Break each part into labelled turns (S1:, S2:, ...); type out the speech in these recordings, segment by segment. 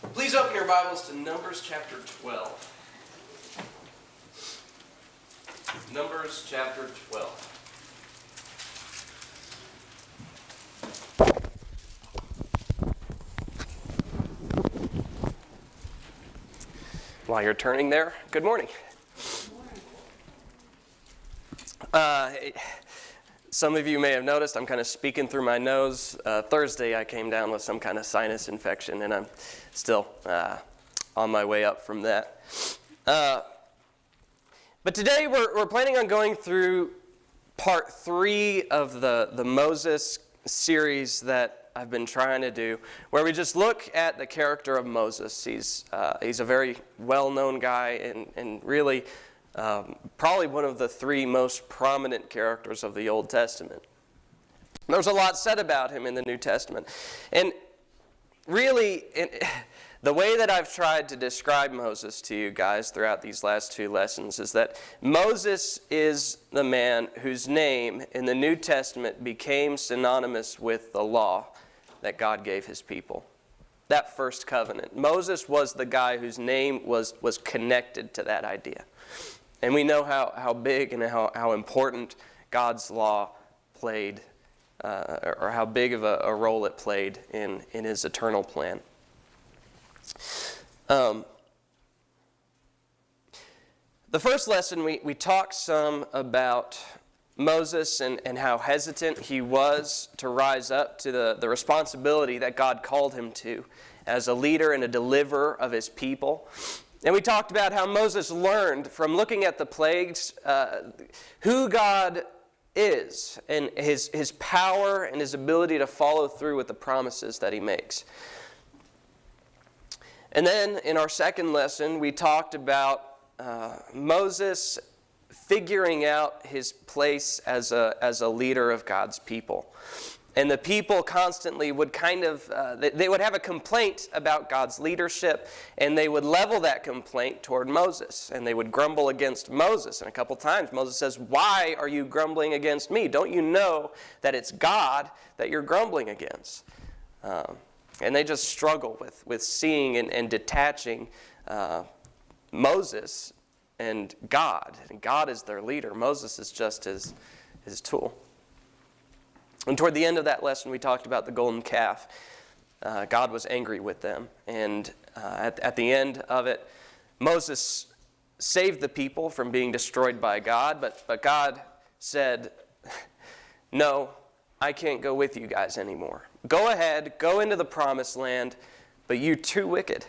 S1: Please open your Bibles to Numbers chapter 12. Numbers chapter 12. While you're turning there, good morning. Some of you may have noticed I'm kind of speaking through my nose. Thursday I came down with some kind of sinus infection, and I'm still on my way up from that. But today we're planning on going through part 3 of the Moses series that I've been trying to do, where we just look at the character of Moses. He's a very well-known guy and really probably one of the 3 most prominent characters of the Old Testament. There's a lot said about him in the New Testament. And really, the way that I've tried to describe Moses to you guys throughout these last 2 lessons is that Moses is the man whose name in the New Testament became synonymous with the law that God gave his people. That first covenant. Moses was the guy whose name was connected to that idea. And we know how big and how important God's law played, or how big of a role it played in his eternal plan. The first lesson, we talked some about Moses and how hesitant he was to rise up to the responsibility that God called him to as a leader and a deliverer of his people. And we talked about how Moses learned from looking at the plagues who God is and his power and his ability to follow through with the promises that he makes. And then in our second lesson, we talked about Moses figuring out his place as a leader of God's people. And the people constantly would they would have a complaint about God's leadership, and they would level that complaint toward Moses, and they would grumble against Moses. And a couple times Moses says, "Why are you grumbling against me? Don't you know that it's God that you're grumbling against?" And they just struggle with seeing and detaching Moses and God. And God is their leader. Moses is just his tool. And toward the end of that lesson, we talked about the golden calf. God was angry with them. And at the end of it, Moses saved the people from being destroyed by God. But God said, "No, I can't go with you guys anymore. Go ahead, go into the promised land, but you're too wicked.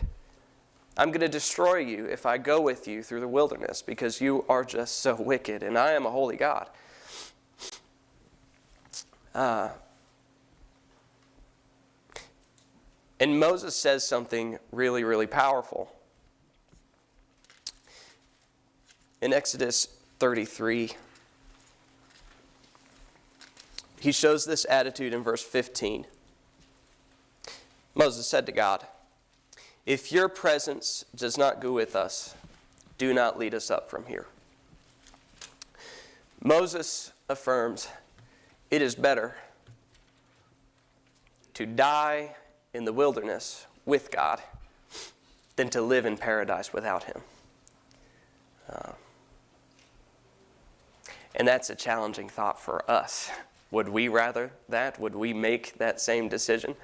S1: I'm going to destroy you if I go with you through the wilderness because you are just so wicked, and I am a holy God." And Moses says something really, really powerful. In Exodus 33, he shows this attitude in verse 15. Moses said to God, "If your presence does not go with us, do not lead us up from here." Moses affirms, it is better to die in the wilderness with God than to live in paradise without him. And that's a challenging thought for us. Would we rather that? Would we make that same decision?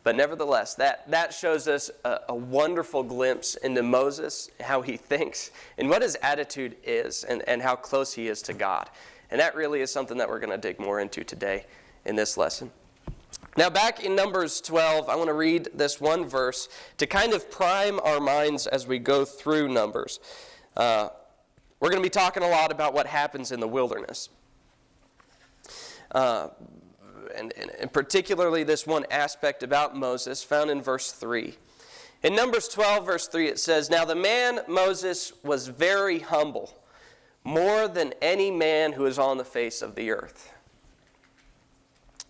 S1: But nevertheless, that shows us a wonderful glimpse into Moses, how he thinks, and what his attitude is, and how close he is to God. And that really is something that we're going to dig more into today in this lesson. Now back in Numbers 12, I want to read this one verse to kind of prime our minds as we go through Numbers. We're going to be talking a lot about what happens in the wilderness. And particularly this one aspect about Moses found in verse 3. In Numbers 12, verse 3, it says, "Now the man Moses was very humble, more than any man who is on the face of the earth."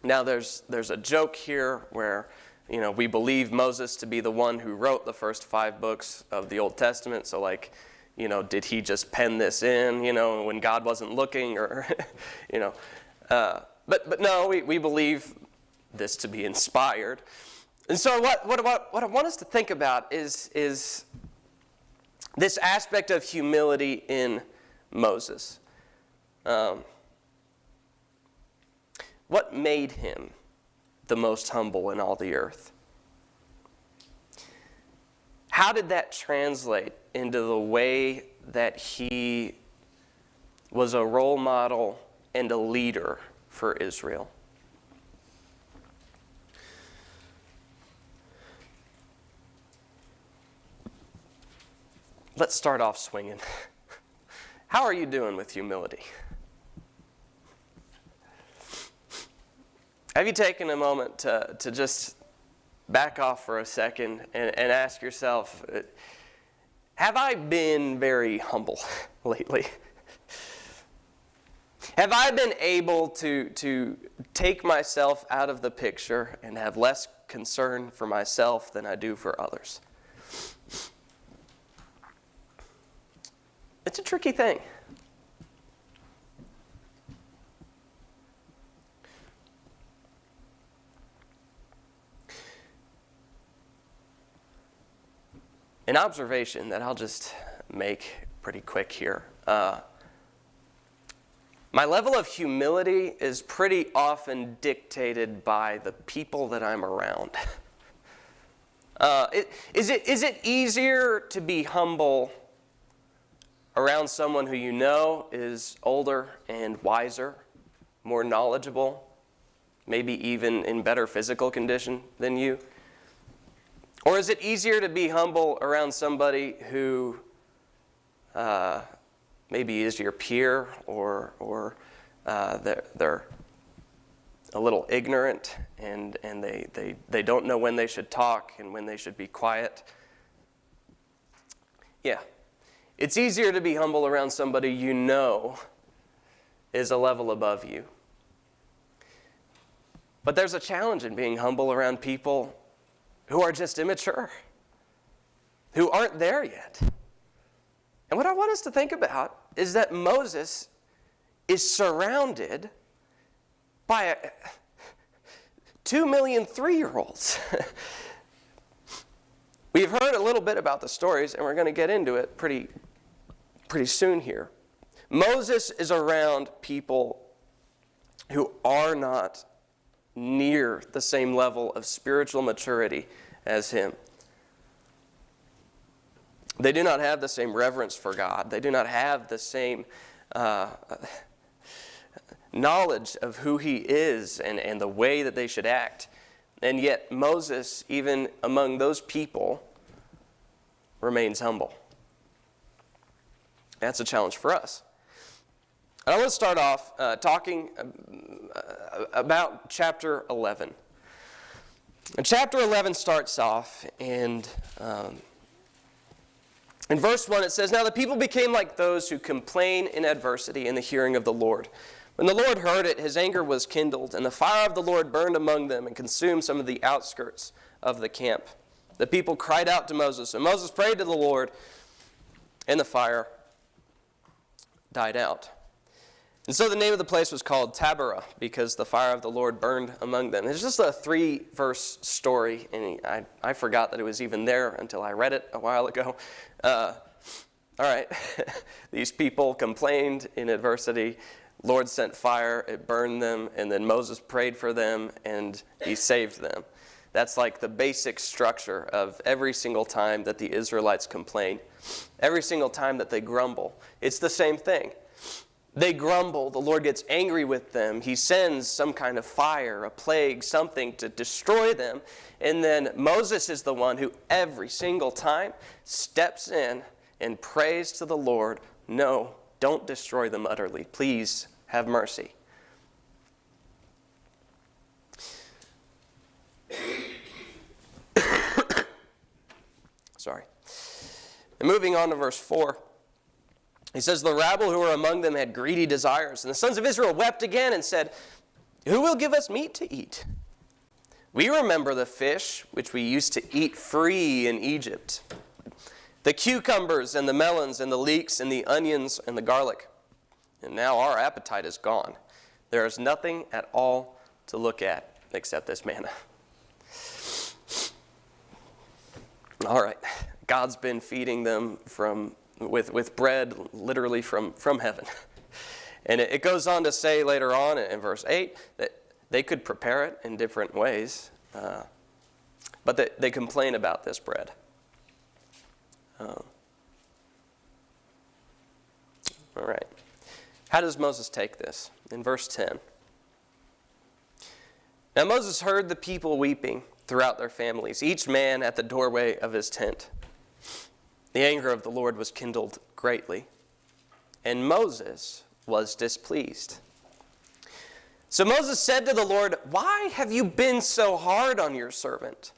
S1: Now there's a joke here where, we believe Moses to be the one who wrote the first 5 books of the Old Testament. So did he just pen this in, when God wasn't looking, or, But no, we believe this to be inspired. And so what I want us to think about is this aspect of humility in Moses. What made him the most humble in all the earth? How did that translate into the way that he was a role model and a leader for Israel? Let's start off swinging. How are you doing with humility? Have you taken a moment to just back off for a second and ask yourself, have I been very humble lately? Have I been able to take myself out of the picture and have less concern for myself than I do for others? It's a tricky thing. An observation that I'll just make pretty quick here. My level of humility is pretty often dictated by the people that I'm around. Is it easier to be humble around someone who you know is older and wiser, more knowledgeable, maybe even in better physical condition than you? Or is it easier to be humble around somebody who maybe is your peer or they're a little ignorant and they don't know when they should talk and when they should be quiet? Yeah. It's easier to be humble around somebody you know is a level above you. But there's a challenge in being humble around people who are just immature, who aren't there yet. And what I want us to think about is that Moses is surrounded by 2 million 3-year-olds. We've heard a little bit about the stories, and we're going to get into it pretty soon here. Moses is around people who are not near the same level of spiritual maturity as him. They do not have the same reverence for God. They do not have the same knowledge of who he is and the way that they should act. And yet Moses, even among those people, remains humble. That's a challenge for us. And I want to start off talking about chapter 11. And chapter 11 starts off, and in verse 1 it says, "Now the people became like those who complain in adversity in the hearing of the Lord. When the Lord heard it, his anger was kindled, and the fire of the Lord burned among them and consumed some of the outskirts of the camp. The people cried out to Moses, and Moses prayed to the Lord, and the fire died out. And so the name of the place was called Taberah, because the fire of the Lord burned among them." It's just a 3-verse story, and I forgot that it was even there until I read it a while ago. All right, these people complained in adversity. Lord sent fire, it burned them, and then Moses prayed for them, and he saved them. That's like the basic structure of every single time that the Israelites complain. Every single time that they grumble, it's the same thing. They grumble, the Lord gets angry with them. He sends some kind of fire, a plague, something to destroy them. And then Moses is the one who every single time steps in and prays to the Lord, "No, don't destroy them utterly. Please have mercy." Sorry. And moving on to verse 4. He says, "The rabble who were among them had greedy desires. And the sons of Israel wept again and said, 'Who will give us meat to eat? We remember the fish which we used to eat free in Egypt, the cucumbers and the melons and the leeks and the onions and the garlic. And now our appetite is gone. There is nothing at all to look at except this manna.'" All right, God's been feeding them with bread literally from heaven. And it goes on to say later on in verse 8 that they could prepare it in different ways, but they complain about this bread. All right. How does Moses take this? In verse 10. Now Moses heard the people weeping throughout their families, each man at the doorway of his tent. The anger of the Lord was kindled greatly, and Moses was displeased. So Moses said to the Lord, "Why have you been so hard on your servant?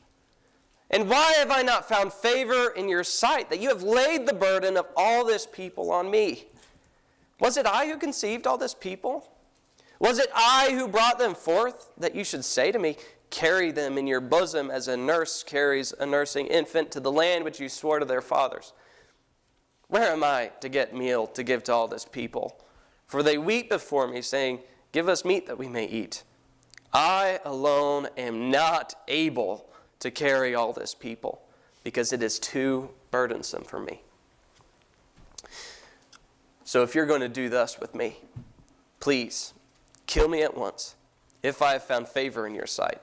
S1: And why have I not found favor in your sight, that you have laid the burden of all this people on me? Was it I who conceived all this people? Was it I who brought them forth, that you should say to me, 'Carry them in your bosom as a nurse carries a nursing infant to the land which you swore to their fathers'? Where am I to get meal to give to all this people? For they weep before me, saying, 'Give us meat that we may eat.' I alone am not able to carry all this people, because it is too burdensome for me. So if you're going to do thus with me, please kill me at once, if I have found favor in your sight,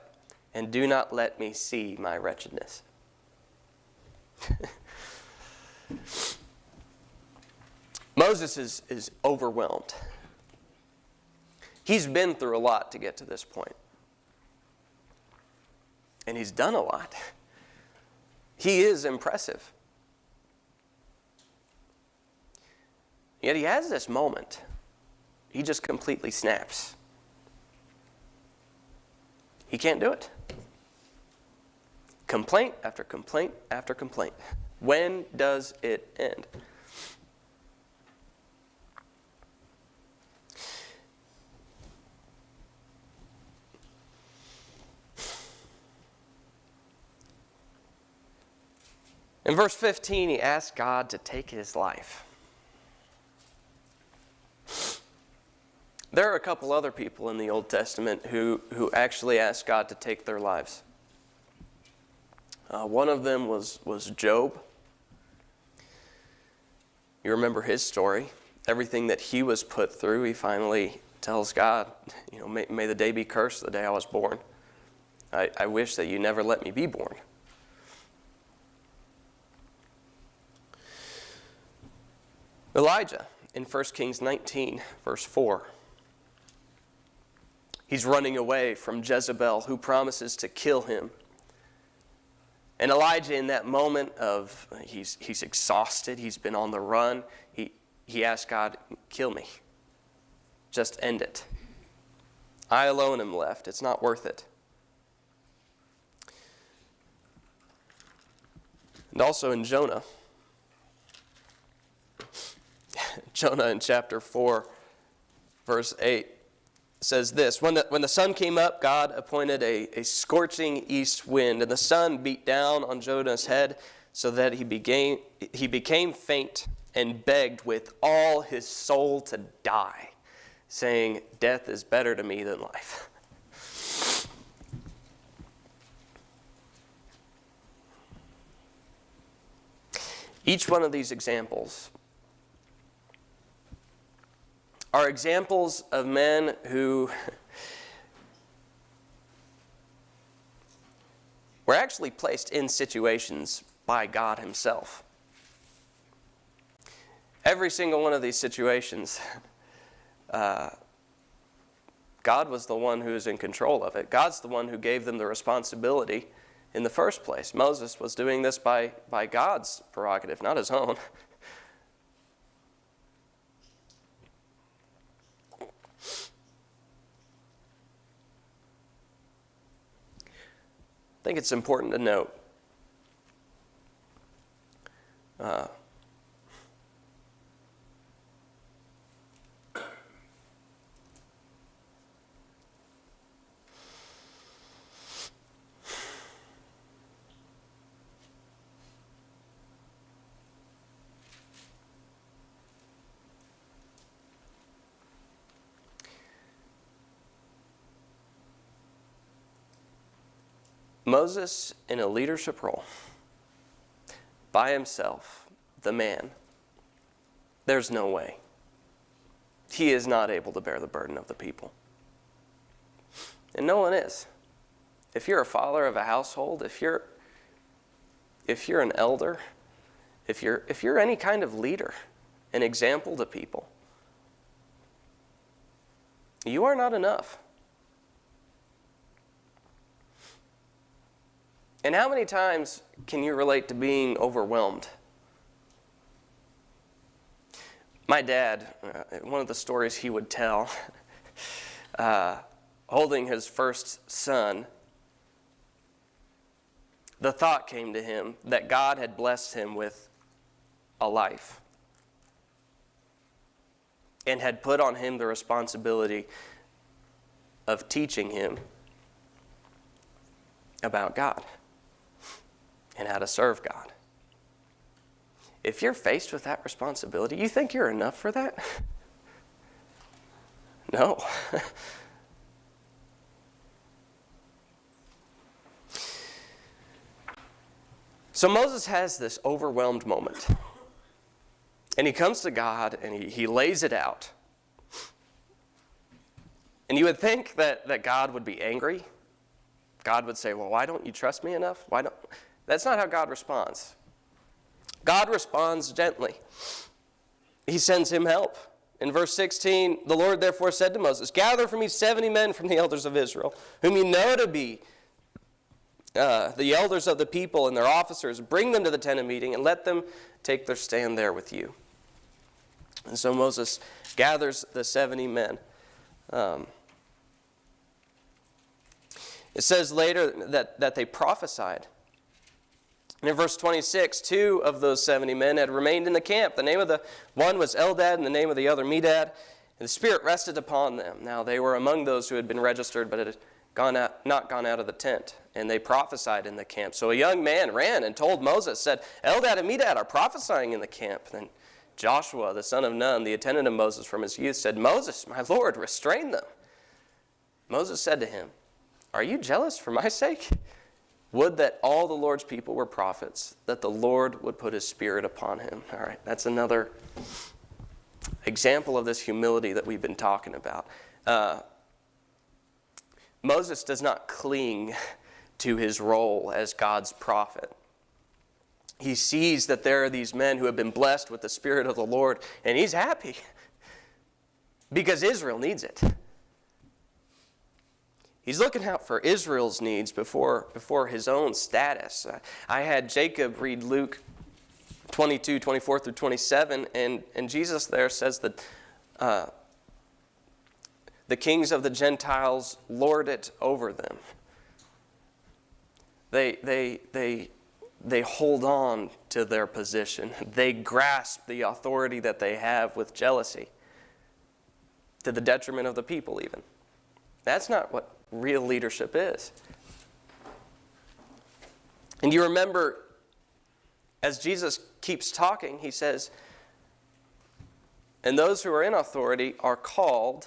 S1: and do not let me see my wretchedness." Moses is overwhelmed. He's been through a lot to get to this point. And he's done a lot. He is impressive. Yet he has this moment. He just completely snaps. He can't do it. Complaint after complaint after complaint. When does it end? In verse 15, he asks God to take his life. There are a couple other people in the Old Testament who actually asked God to take their lives. One of them was Job. You remember his story. Everything that he was put through, he finally tells God, may the day be cursed, the day I was born. I wish that you never let me be born. Elijah, in 1 Kings 19, verse 4. He's running away from Jezebel, who promises to kill him. And Elijah, in that moment of, he's exhausted, he's been on the run, he asks God, "Kill me. Just end it. I alone am left. It's not worth it." And also in Jonah. Jonah in chapter 4, verse 8 says this, when the sun came up, God appointed a scorching east wind, and the sun beat down on Jonah's head so that he became faint and begged with all his soul to die, saying, "Death is better to me than life." Each one of these examples are examples of men who were actually placed in situations by God himself. Every single one of these situations, God was the one who was in control of it. God's the one who gave them the responsibility in the first place. Moses was doing this by God's prerogative, not his own. I think it's important to note Moses in a leadership role by himself, the man, there's no way. He is not able to bear the burden of the people. And no one is. If you're a father of a household, if you're an elder, if you're any kind of leader, an example to people, you are not enough. And how many times can you relate to being overwhelmed? My dad, one of the stories he would tell, holding his first son, the thought came to him that God had blessed him with a life and had put on him the responsibility of teaching him about God and how to serve God. If you're faced with that responsibility, you think you're enough for that? No. So Moses has this overwhelmed moment. And he comes to God and he lays it out. And you would think that God would be angry. God would say, well, why don't you trust me enough? That's not how God responds. God responds gently. He sends him help. In verse 16, the Lord therefore said to Moses, gather for me 70 men from the elders of Israel, whom you know to be the elders of the people and their officers. Bring them to the tent of meeting and let them take their stand there with you. And so Moses gathers the 70 men. It says later that they prophesied. And in verse 26, 2 of those 70 men had remained in the camp. The name of the one was Eldad and the name of the other Medad. And the Spirit rested upon them. Now they were among those who had been registered but had not gone out of the tent. And they prophesied in the camp. So a young man ran and told Moses, said, Eldad and Medad are prophesying in the camp. Then Joshua, the son of Nun, the attendant of Moses from his youth, said, Moses, my Lord, restrain them. Moses said to him, are you jealous for my sake? Would that all the Lord's people were prophets, that the Lord would put his Spirit upon him. All right, that's another example of this humility that we've been talking about. Moses does not cling to his role as God's prophet. He sees that there are these men who have been blessed with the Spirit of the Lord, and he's happy because Israel needs it. He's looking out for Israel's needs before his own status. I had Jacob read Luke 22, 24 through 27, and Jesus there says that the kings of the Gentiles lord it over them. They hold on to their position. They grasp the authority that they have with jealousy, to the detriment of the people even. That's not what real leadership is. And you remember, as Jesus keeps talking, he says, and those who are in authority are called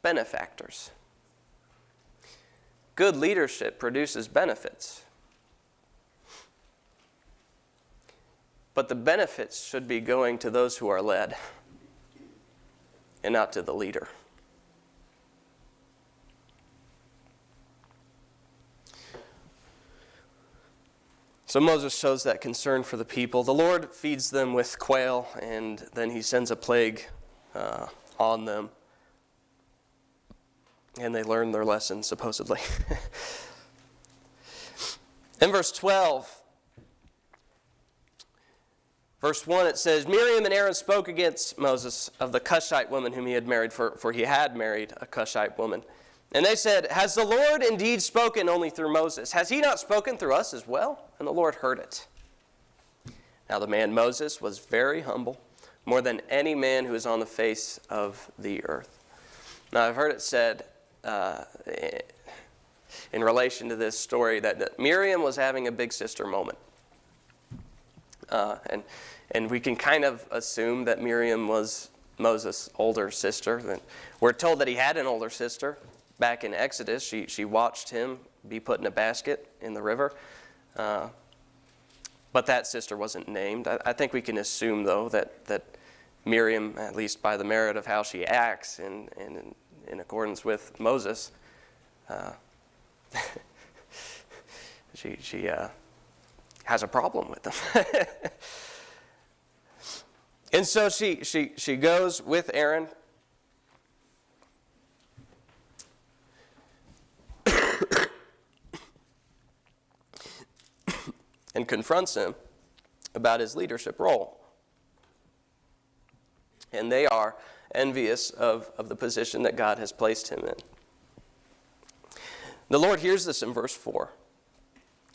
S1: benefactors. Good leadership produces benefits. But the benefits should be going to those who are led and not to the leader. So Moses shows that concern for the people. The Lord feeds them with quail, and then he sends a plague on them. And they learn their lesson, supposedly. In verse 12, verse 1, it says, Miriam and Aaron spoke against Moses of the Cushite woman whom he had married, for he had married a Cushite woman. And they said, has the Lord indeed spoken only through Moses? Has he not spoken through us as well? And the Lord heard it. Now the man Moses was very humble, more than any man who is on the face of the earth. Now I've heard it said in relation to this story that Miriam was having a big sister moment. And we can kind of assume that Miriam was Moses' older sister. We're told that he had an older sister. Back in Exodus, she watched him be put in a basket in the river. But that sister wasn't named. I think we can assume, though, that Miriam, at least by the merit of how she acts in accordance with Moses, she has a problem with them. And so she goes with Aaron. And confronts him about his leadership role. And they are envious of the position that God has placed him in. The Lord hears this in verse 4.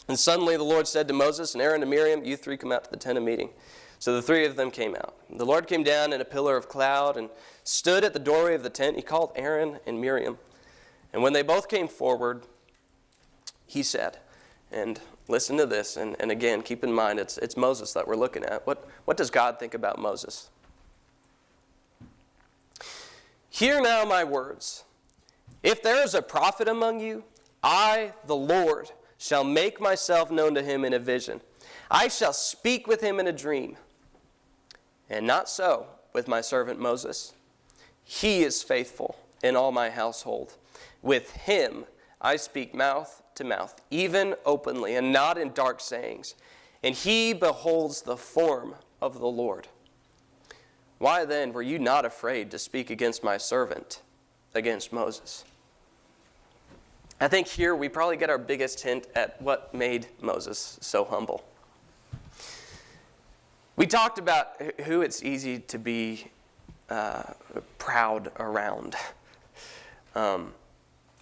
S1: And suddenly the Lord said to Moses and Aaron and Miriam, "You three come out to the tent of meeting." So the three of them came out. The Lord came down in a pillar of cloud and stood at the doorway of the tent. He called Aaron and Miriam. And when they both came forward, he said, and listen to this, and again, keep in mind, it's Moses that we're looking at. What does God think about Moses? "Hear now my words. If there is a prophet among you, I, the Lord, shall make myself known to him in a vision. I shall speak with him in a dream. And not so with my servant Moses. He is faithful in all my household. With him I speak mouth to mouth, even openly, and not in dark sayings. And he beholds the form of the Lord. Why then were you not afraid to speak against my servant, against Moses?" I think here we probably get our biggest hint at what made Moses so humble. We talked about who it's easy to be proud around.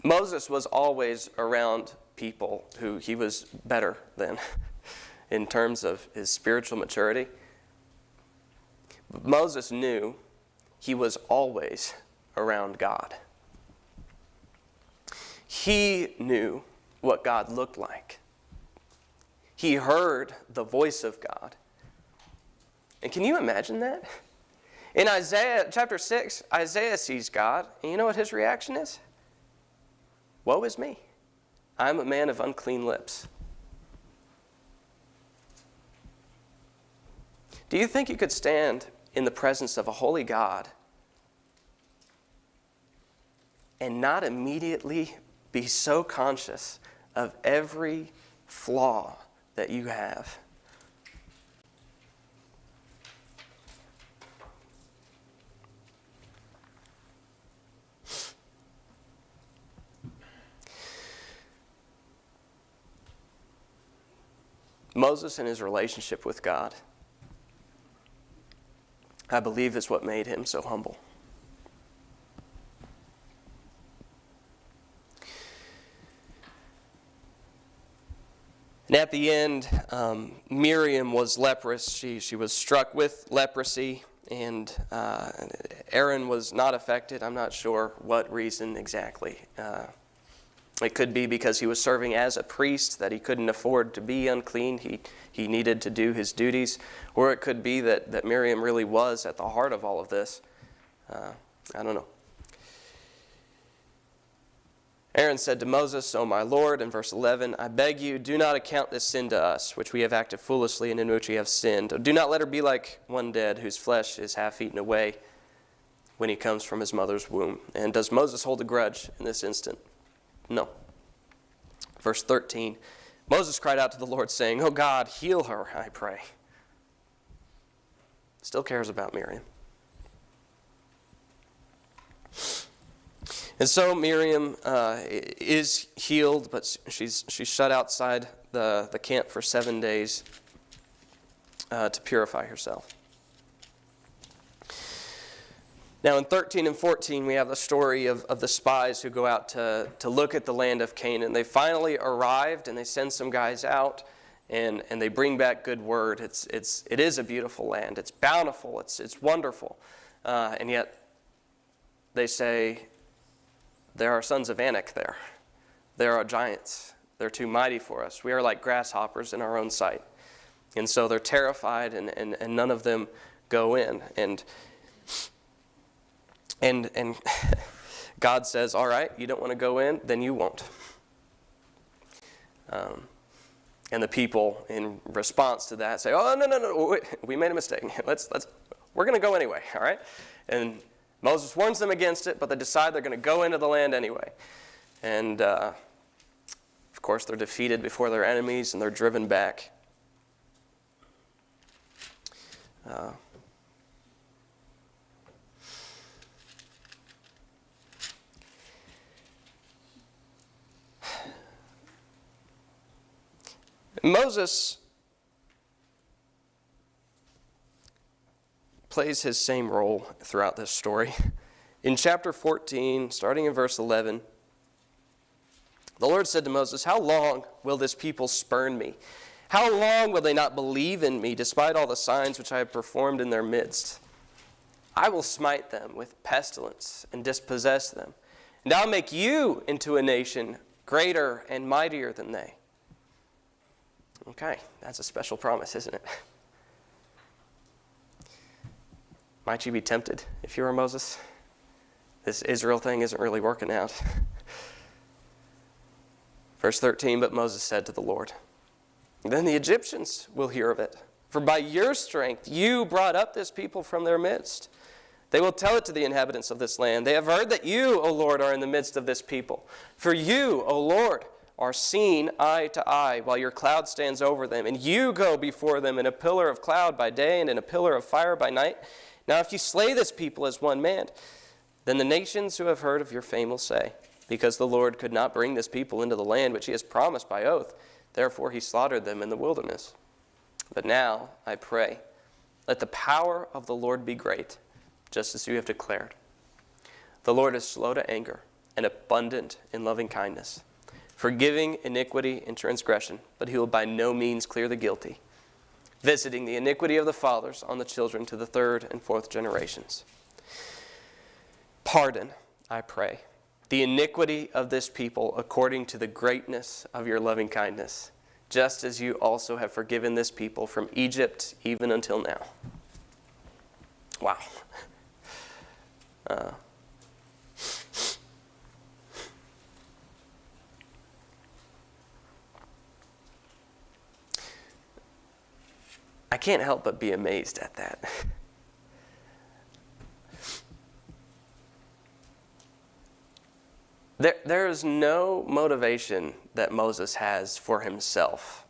S1: Moses was always around people who he was better than in terms of his spiritual maturity. But Moses knew he was always around God. He knew what God looked like. He heard the voice of God. And can you imagine that? In Isaiah chapter 6, Isaiah sees God, and you know what his reaction is? "Woe is me. I am a man of unclean lips." Do you think you could stand in the presence of a holy God and not immediately be so conscious of every flaw that you have? Moses and his relationship with God, I believe, is what made him so humble. And at the end, Miriam was leprous. She was struck with leprosy, and Aaron was not affected. I'm not sure what reason exactly. It could be because he was serving as a priest, that he couldn't afford to be unclean. He needed to do his duties. Or it could be that Miriam really was at the heart of all of this. I don't know. Aaron said to Moses, "O my Lord," in verse 11, "I beg you, do not account this sin to us, which we have acted foolishly and in which we have sinned. Do not let her be like one dead, whose flesh is half eaten away when he comes from his mother's womb." And does Moses hold a grudge in this instant? No. Verse 13, Moses cried out to the Lord, saying, "O God, heal her, I pray." Still cares about Miriam. And so Miriam is healed, but she's shut outside the camp for 7 days to purify herself. Now in 13 and 14, we have the story of the spies who go out to look at the land of Canaan. They finally arrived, and they send some guys out, and they bring back good word. It is a beautiful land. It's bountiful. It's wonderful. And yet they say, "There are sons of Anak there. There are giants. They're too mighty for us. We are like grasshoppers in our own sight." And so they're terrified, and none of them go in. And God says, "All right, you don't want to go in, then you won't." And the people, in response to that, say, "Oh, no, wait, we made a mistake. We're going to go anyway, all right?" And Moses warns them against it, but they decide they're going to go into the land anyway. And, of course, they're defeated before their enemies, and they're driven back. Moses plays his same role throughout this story. In chapter 14, starting in verse 11, the Lord said to Moses, "How long will this people spurn me? How long will they not believe in me, despite all the signs which I have performed in their midst? I will smite them with pestilence and dispossess them, and I'll make you into a nation greater and mightier than they." Okay, that's a special promise, isn't it? Might you be tempted if you were Moses? This Israel thing isn't really working out. Verse 13, "But Moses said to the Lord, 'Then the Egyptians will hear of it, for by your strength you brought up this people from their midst. They will tell it to the inhabitants of this land. They have heard that you, O Lord, are in the midst of this people. For you, O Lord, are seen eye to eye, while your cloud stands over them, and you go before them in a pillar of cloud by day and in a pillar of fire by night. Now if you slay this people as one man, then the nations who have heard of your fame will say, because the Lord could not bring this people into the land which he has promised by oath, therefore he slaughtered them in the wilderness. But now, I pray, let the power of the Lord be great, just as you have declared. The Lord is slow to anger and abundant in loving kindness, forgiving iniquity and transgression, but he will by no means clear the guilty, visiting the iniquity of the fathers on the children to the third and fourth generations. Pardon, I pray, the iniquity of this people according to the greatness of your loving kindness, just as you also have forgiven this people from Egypt even until now." Wow. I can't help but be amazed at that. There is no motivation that Moses has for himself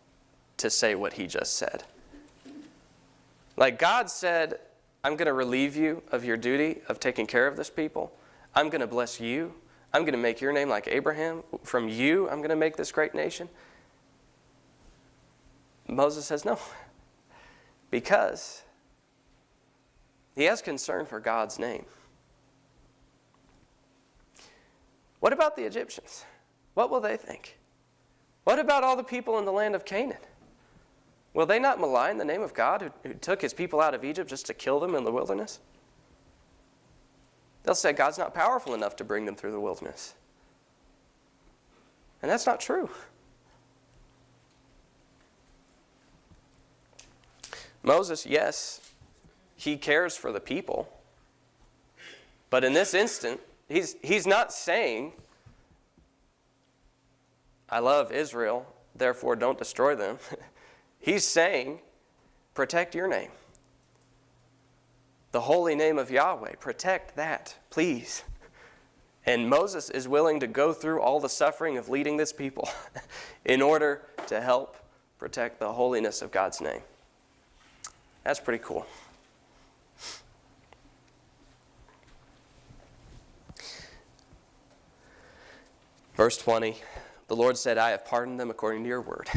S1: to say what he just said. Like God said, "I'm going to relieve you of your duty of taking care of this people. I'm going to bless you. I'm going to make your name like Abraham. From you, I'm going to make this great nation." Moses says no, because he has concern for God's name. What about the Egyptians? What will they think? What about all the people in the land of Canaan? Will they not malign the name of God who took his people out of Egypt just to kill them in the wilderness? They'll say God's not powerful enough to bring them through the wilderness. And that's not true. Moses, yes, he cares for the people. But in this instant, he's not saying, "I love Israel, therefore don't destroy them." He's saying, protect your name. The holy name of Yahweh, protect that, please. And Moses is willing to go through all the suffering of leading this people in order to help protect the holiness of God's name. That's pretty cool. Verse 20, the Lord said, "I have pardoned them according to your word."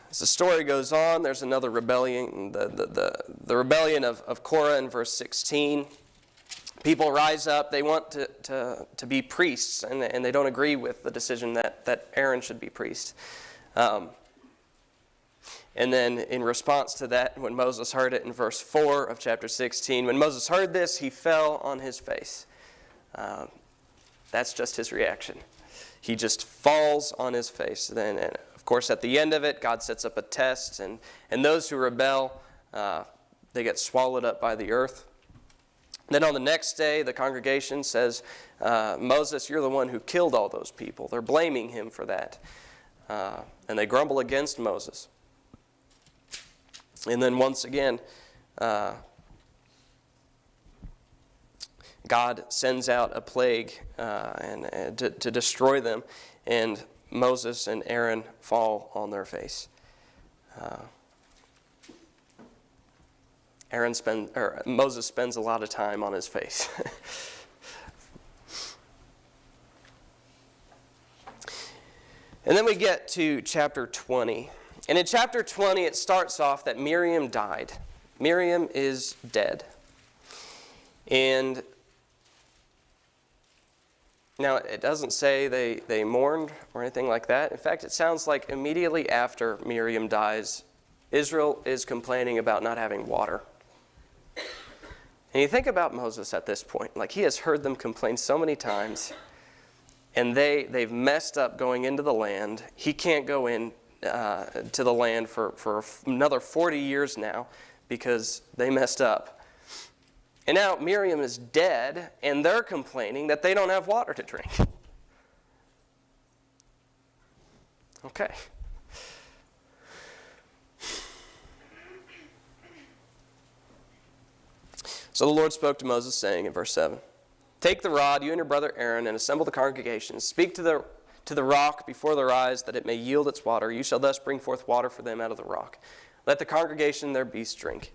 S1: As the story goes on, there's another rebellion, the rebellion of Korah in verse 16. People rise up, they want to be priests, and they don't agree with the decision that Aaron should be priest. And then in response to that, when Moses heard it in verse 4 of chapter 16, when Moses heard this, he fell on his face. That's just his reaction. He just falls on his face. Then, and of course, at the end of it, God sets up a test, and those who rebel, they get swallowed up by the earth. Then on the next day, the congregation says, Moses, you're the one who killed all those people. They're blaming him for that. And they grumble against Moses. And then once again, God sends out a plague to destroy them, and Moses and Aaron fall on their face. Moses spends a lot of time on his face. And then we get to chapter 20. And in chapter 20, it starts off that Miriam died. Miriam is dead. And now, it doesn't say they mourned or anything like that. In fact, it sounds like immediately after Miriam dies, Israel is complaining about not having water. And you think about Moses at this point. Like, he has heard them complain so many times, and they've messed up going into the land. He can't go in to the land for another 40 years now because they messed up. And now Miriam is dead, and they're complaining that they don't have water to drink. Okay. So the Lord spoke to Moses, saying in verse 7, "Take the rod, you and your brother Aaron, and assemble the congregation. Speak to the rock before their eyes, that it may yield its water. You shall thus bring forth water for them out of the rock. Let the congregation and their beasts drink."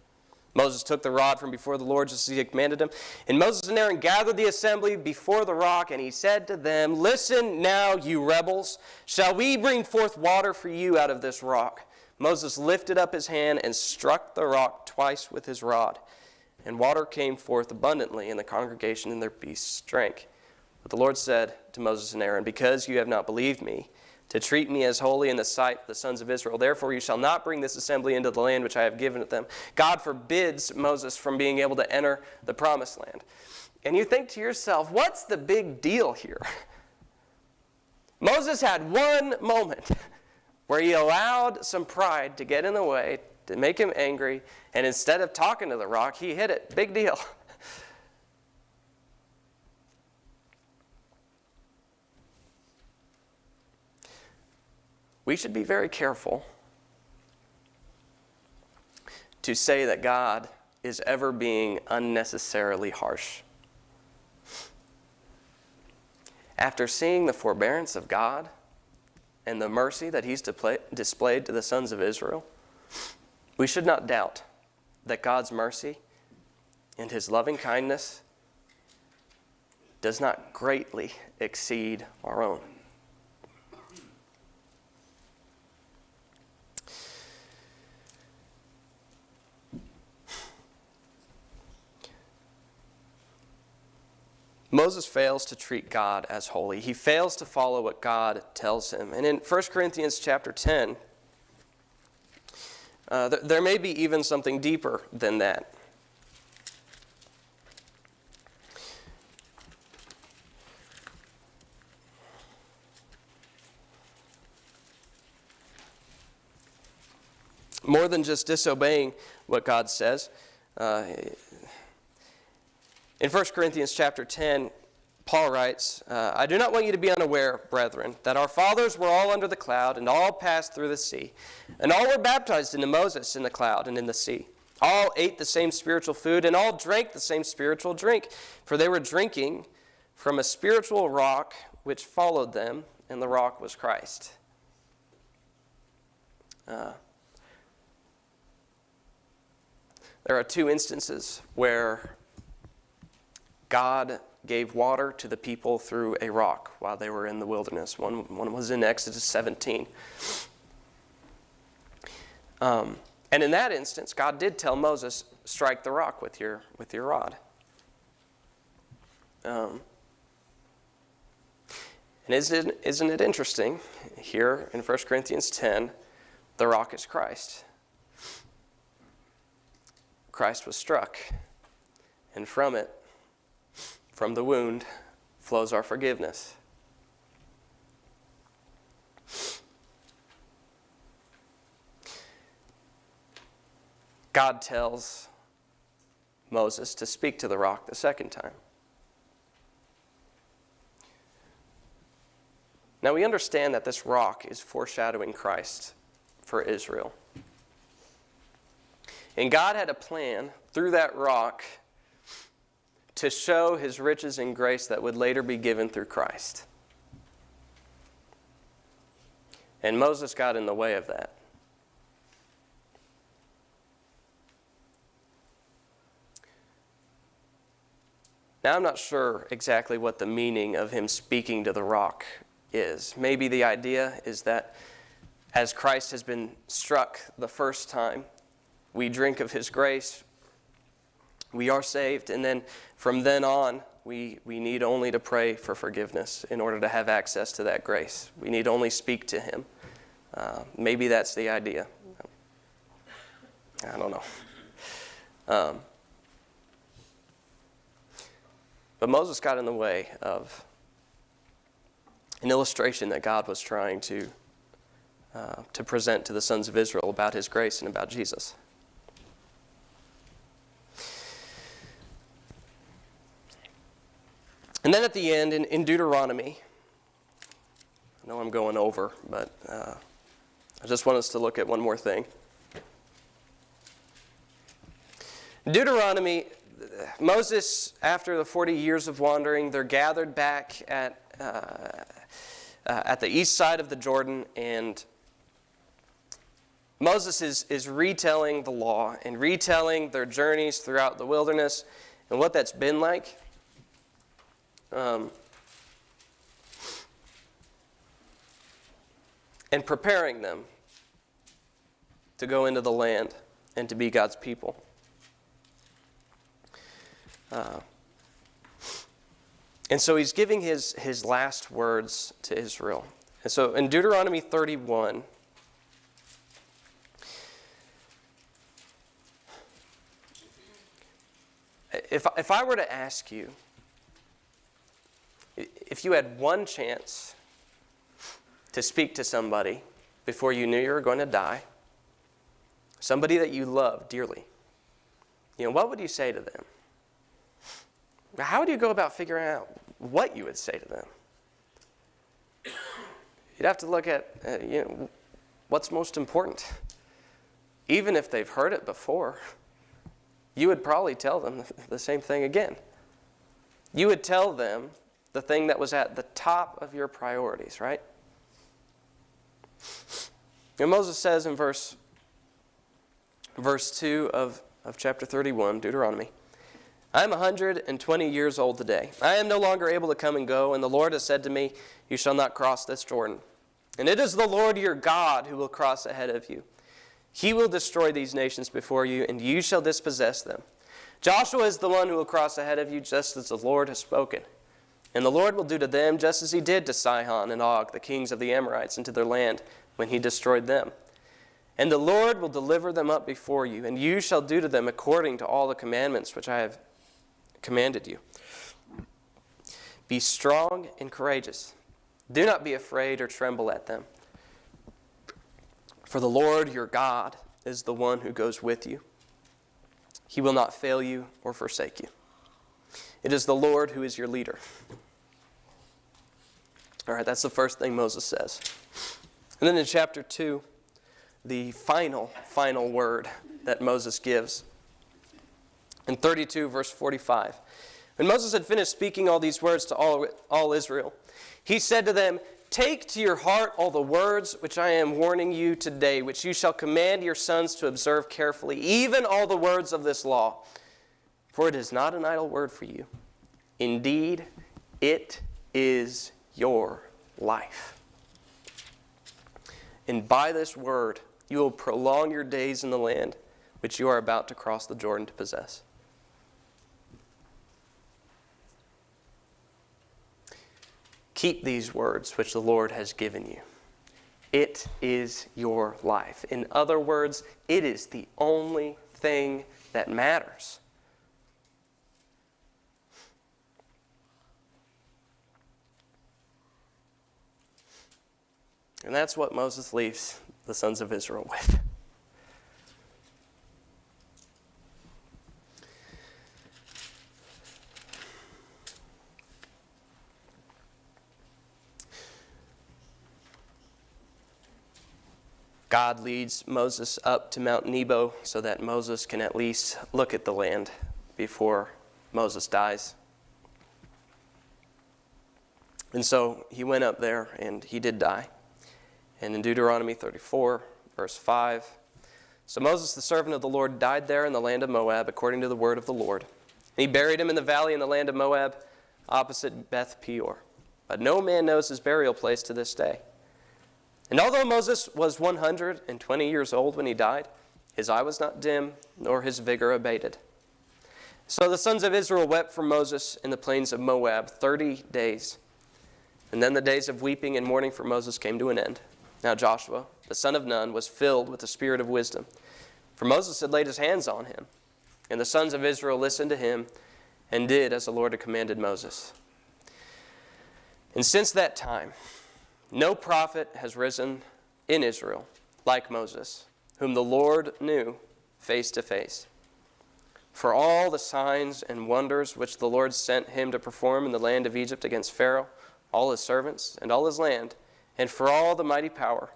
S1: Moses took the rod from before the Lord, just as he had commanded him. And Moses and Aaron gathered the assembly before the rock, and he said to them, "Listen now, you rebels. Shall we bring forth water for you out of this rock?" Moses lifted up his hand and struck the rock twice with his rod. And water came forth abundantly, and the congregation and their beasts drank. But the Lord said to Moses and Aaron, "Because you have not believed me, to treat me as holy in the sight of the sons of Israel, therefore you shall not bring this assembly into the land which I have given them." God forbids Moses from being able to enter the promised land. And you think to yourself, what's the big deal here? Moses had one moment where he allowed some pride to get in the way, to make him angry, and instead of talking to the rock, he hit it. Big deal. We should be very careful to say that God is ever being unnecessarily harsh. After seeing the forbearance of God and the mercy that he's displayed to the sons of Israel, we should not doubt that God's mercy and his loving kindness does not greatly exceed our own. Moses fails to treat God as holy. He fails to follow what God tells him. And in 1 Corinthians chapter 10, there may be even something deeper than that. More than just disobeying what God says. In 1 Corinthians chapter 10, Paul writes, "I do not want you to be unaware, brethren, that our fathers were all under the cloud, and all passed through the sea. And all were baptized into Moses in the cloud and in the sea. All ate the same spiritual food, and all drank the same spiritual drink. For they were drinking from a spiritual rock which followed them, and the rock was Christ." There are two instances where God gave water to the people through a rock while they were in the wilderness. One was in Exodus 17. And in that instance, God did tell Moses, strike the rock with your rod. And isn't it interesting? Here in 1 Corinthians 10, the rock is Christ. Christ was struck, and from it, from the wound, flows our forgiveness. God tells Moses to speak to the rock the second time. Now we understand that this rock is foreshadowing Christ for Israel. And God had a plan through that rock to show his riches and grace that would later be given through Christ. And Moses got in the way of that. Now I'm not sure exactly what the meaning of him speaking to the rock is. Maybe the idea is that as Christ has been struck the first time, we drink of his grace, we are saved, and then from then on, we need only to pray for forgiveness in order to have access to that grace. We need only speak to him. Maybe that's the idea. I don't know. But Moses got in the way of an illustration that God was trying to present to the sons of Israel about his grace and about Jesus. And then at the end, in Deuteronomy, I know I'm going over, but I just want us to look at one more thing. Deuteronomy, Moses, after the 40 years of wandering, they're gathered back at the east side of the Jordan, and Moses is retelling the law and retelling their journeys throughout the wilderness and what that's been like. And preparing them to go into the land and to be God's people. And so he's giving his last words to Israel. And so in Deuteronomy 31, if I were to ask you, if you had one chance to speak to somebody before you knew you were going to die, somebody that you love dearly, what would you say to them? How would you go about figuring out what you would say to them? You'd have to look at what's most important. Even if they've heard it before, you would probably tell them the same thing again. You would tell them the thing that was at the top of your priorities, right? And Moses says in verse 2 of chapter 31, Deuteronomy, I am 120 years old today. I am no longer able to come and go, and the Lord has said to me, you shall not cross this Jordan. And it is the Lord your God who will cross ahead of you. He will destroy these nations before you, and you shall dispossess them. Joshua is the one who will cross ahead of you, just as the Lord has spoken. And the Lord will do to them just as he did to Sihon and Og, the kings of the Amorites, and to their land, when he destroyed them. And the Lord will deliver them up before you, and you shall do to them according to all the commandments which I have commanded you. Be strong and courageous. Do not be afraid or tremble at them. For the Lord your God is the one who goes with you. He will not fail you or forsake you. It is the Lord who is your leader. All right, that's the first thing Moses says. And then in chapter 2, the final word that Moses gives. In 32, verse 45. When Moses had finished speaking all these words to all Israel, he said to them, take to your heart all the words which I am warning you today, which you shall command your sons to observe carefully, even all the words of this law. For it is not an idle word for you. Indeed, it is your life. And by this word, you will prolong your days in the land which you are about to cross the Jordan to possess. Keep these words which the Lord has given you. It is your life. In other words, it is the only thing that matters. And that's what Moses leaves the sons of Israel with. God leads Moses up to Mount Nebo so that Moses can at least look at the land before Moses dies. And so he went up there and he did die. And in Deuteronomy 34, verse 5, so Moses, the servant of the Lord, died there in the land of Moab according to the word of the Lord. And he buried him in the valley in the land of Moab opposite Beth Peor. But no man knows his burial place to this day. And although Moses was 120 years old when he died, his eye was not dim, nor his vigor abated. So the sons of Israel wept for Moses in the plains of Moab 30 days. And then the days of weeping and mourning for Moses came to an end. Now Joshua, the son of Nun, was filled with the spirit of wisdom, for Moses had laid his hands on him. And the sons of Israel listened to him and did as the Lord had commanded Moses. And since that time, no prophet has risen in Israel like Moses, whom the Lord knew face to face. For all the signs and wonders which the Lord sent him to perform in the land of Egypt against Pharaoh, all his servants, and all his land, and for all the mighty power,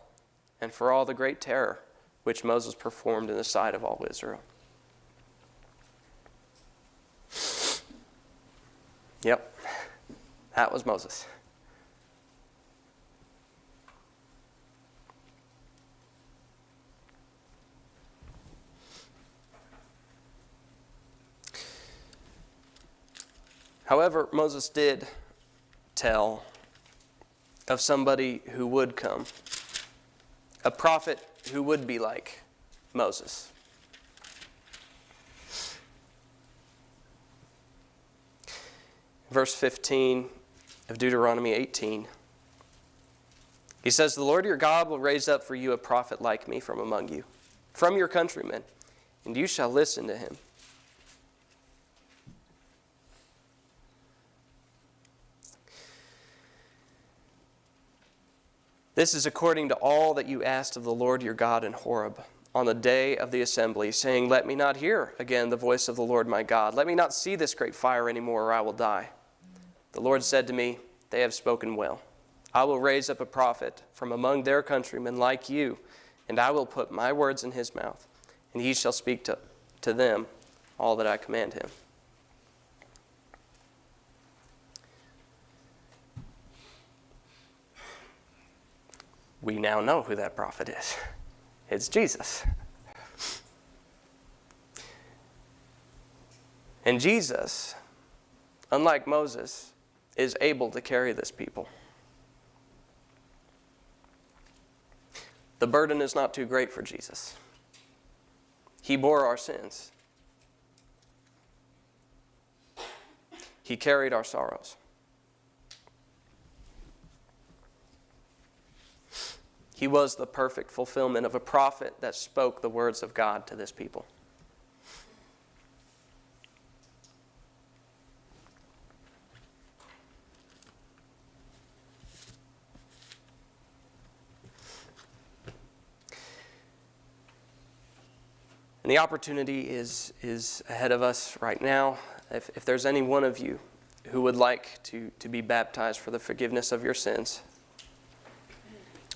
S1: and for all the great terror which Moses performed in the sight of all Israel. Yep, that was Moses. However, Moses did tell of somebody who would come, a prophet who would be like Moses. Verse 15 of Deuteronomy 18. He says, the Lord your God will raise up for you a prophet like me from among you, from your countrymen, and you shall listen to him. This is according to all that you asked of the Lord your God in Horeb on the day of the assembly, saying, let me not hear again the voice of the Lord my God. Let me not see this great fire anymore, or I will die. The Lord said to me, they have spoken well. I will raise up a prophet from among their countrymen like you, and I will put my words in his mouth, and he shall speak to them all that I command him. We now know who that prophet is. It's Jesus. And Jesus, unlike Moses, is able to carry this people. The burden is not too great for Jesus. He bore our sins. He carried our sorrows. He was the perfect fulfillment of a prophet that spoke the words of God to this people. And the opportunity is ahead of us right now. If there's any one of you who would like to be baptized for the forgiveness of your sins,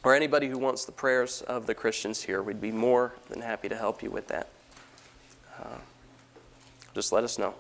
S1: or anybody who wants the prayers of the Christians here, we'd be more than happy to help you with that. Just let us know.